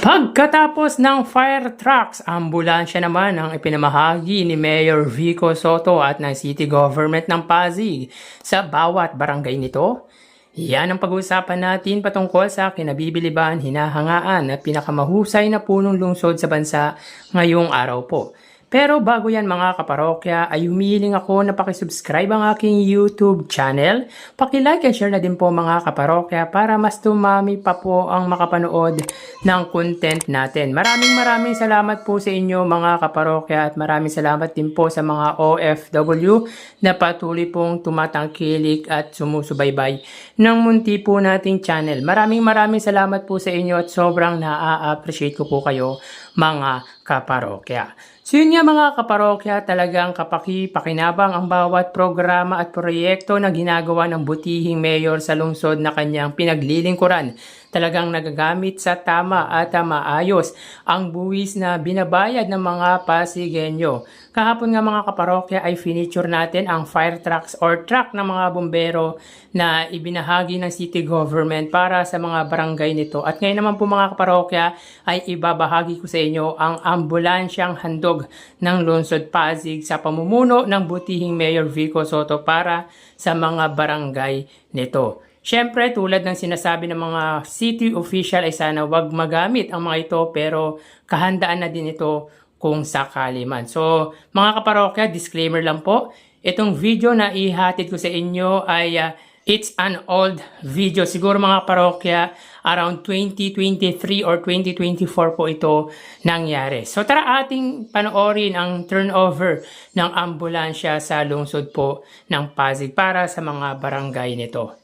Pagkatapos ng fire trucks, ambulansya naman ang ipinamahagi ni Mayor Vico Soto at ng City Government ng Pasig sa bawat barangay nito. Yan ang pag-uusapan natin patungkol sa kinabibiliban, hinahangaan at pinakamahusay na punong lungsod sa bansa ngayong araw po. Pero bago yan mga kaparokya ay humihiling ako na pakisubscribe ang aking YouTube channel. Pakilike and share na din po mga kaparokya para mas tumami pa po ang makapanood ng content natin. Maraming salamat po sa inyo mga kaparokya at maraming salamat din po sa mga OFW na patuloy pong tumatangkilik at sumusubaybay ng munti po nating channel. Maraming salamat po sa inyo at sobrang na-appreciate ko po kayo mga kaparokya. So yun nga mga kaparokya, talagang kapaki-pakinabang ang bawat programa at proyekto na ginagawa ng butihing mayor sa lungsod na kanyang pinaglilingkuran. Talagang nagagamit sa tama at maayos ang buwis na binabayad ng mga Pasigenyo. Kahapon nga mga kaparokya ay finiture natin ang fire trucks or truck ng mga bombero na ibinahagi ng city government para sa mga barangay nito. At ngayon naman po mga kaparokya ay ibabahagi ko sa inyo ang ambulansyang handog ng lungsod Pasig sa pamumuno ng butihing Mayor Vico Soto para sa mga barangay nito. Siyempre, tulad ng sinasabi ng mga city official ay sana wag magamit ang mga ito pero kahandaan na din ito kung sakali man. So, mga kaparokya, disclaimer lang po. Itong video na ihatid ko sa inyo ay it's an old video. Siguro mga parokya, around 2023 or 2024 po ito nangyari. So tara ating panoorin ang turnover ng ambulansya sa lungsod po ng Pasig para sa mga barangay nito.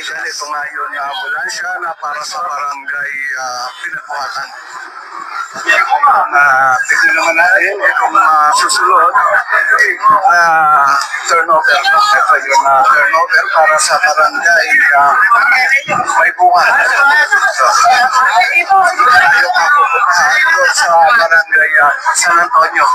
Ito nga yun na ambulansya na para sa barangay Pinabuhatan. Tignan naman natin itong susunod na turnover. Ito yung turnover para sa barangay May Bunga. So, yung kapupuntahan doon sa barangay San Antonio.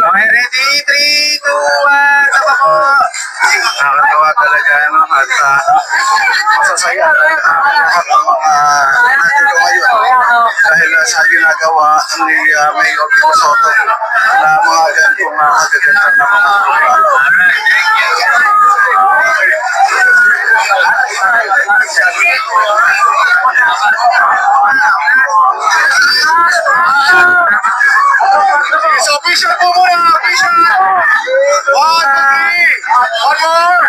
Okay, ready? 3, 2, 1, tapa po! Nakakatawa talaga, no? At masasaya talaga lahat ng mga nandito ngayon dahil sa ginagawa ni Mayor Vico Soto na mga ganitong magaganda na mga programa. So, official po muna! Official! 1, 2, 3! 1 more!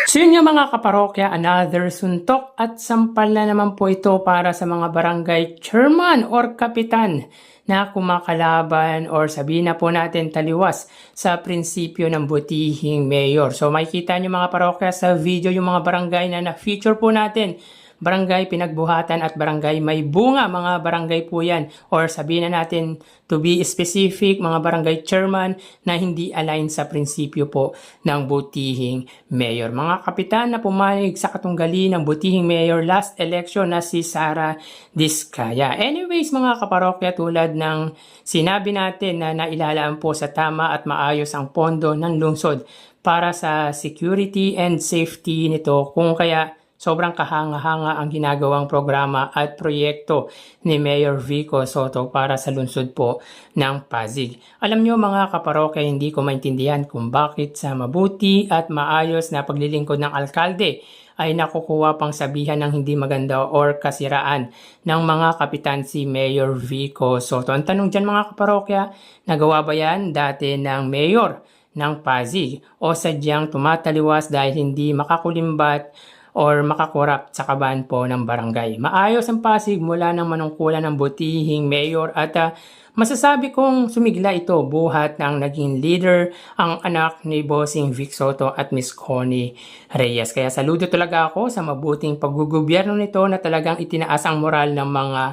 So yun yung mga kaparokya, another suntok at sampal na naman po ito para sa mga barangay chairman or kapitan na kumakalaban or sabihin na po natin taliwas sa prinsipyo ng butihing mayor. So makikita nyo mga parokya sa video yung mga barangay na na-feature po natin barangay pinagbuhatan at barangay may bunga. Mga barangay po yan, or sabihin na natin to be specific, mga barangay chairman na hindi align sa prinsipyo po ng butihing mayor. Mga kapitan na pumanig sa katunggali ng butihing mayor last election na si Sara Diskaya. Anyways mga kaparokya, tulad ng sinabi natin na nailalaan po sa tama at maayos ang pondo ng lungsod para sa security and safety nito, kung kaya sobrang kahanga-hanga ang ginagawang programa at proyekto ni Mayor Vico Soto para sa lungsod po ng Pasig. Alam nyo mga kaparokya, hindi ko maintindihan kung bakit sa mabuti at maayos na paglilingkod ng alkalde ay nakukuha pang sabihan ng hindi maganda or kasiraan ng mga kapitan si Mayor Vico Soto. Ang tanong dyan mga kaparokya, nagawa ba yan dati ng mayor ng Pasig o sadyang tumataliwas dahil hindi makakulimbat or makakorap sa kaban po ng barangay? Maayos ang Pasig mula ng manungkulan ng butihing mayor at masasabi kong sumigla ito buhat ng naging leader ang anak ni Bossing Vic Soto at Miss Connie Reyes. Kaya saludo talaga ako sa mabuting paggugobyerno nito na talagang itinaas ang moral ng mga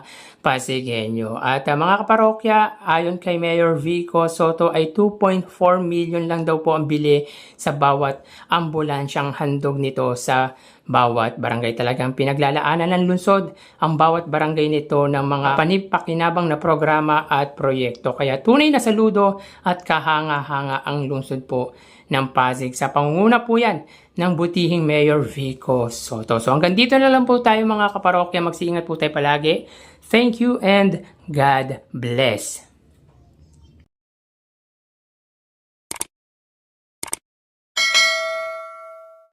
Pasigueño. At mga kaparokya, ayon kay Mayor Vico Soto ay 2.4 million lang daw po ang bili sa bawat ambulansyang handog nito sa bawat barangay. Talagang pinaglalaanan ng lungsod ang bawat barangay nito ng mga panipakinabang na programa at proyekto. Kaya tunay na saludo at kahanga-hanga ang lungsod po ng Pasig. Sa pangunguna po yan ng butihing Mayor Vico Soto. So hanggang dito na lang po tayo mga kaparokya. Magsiingat po tayo palagi. Thank you and God bless.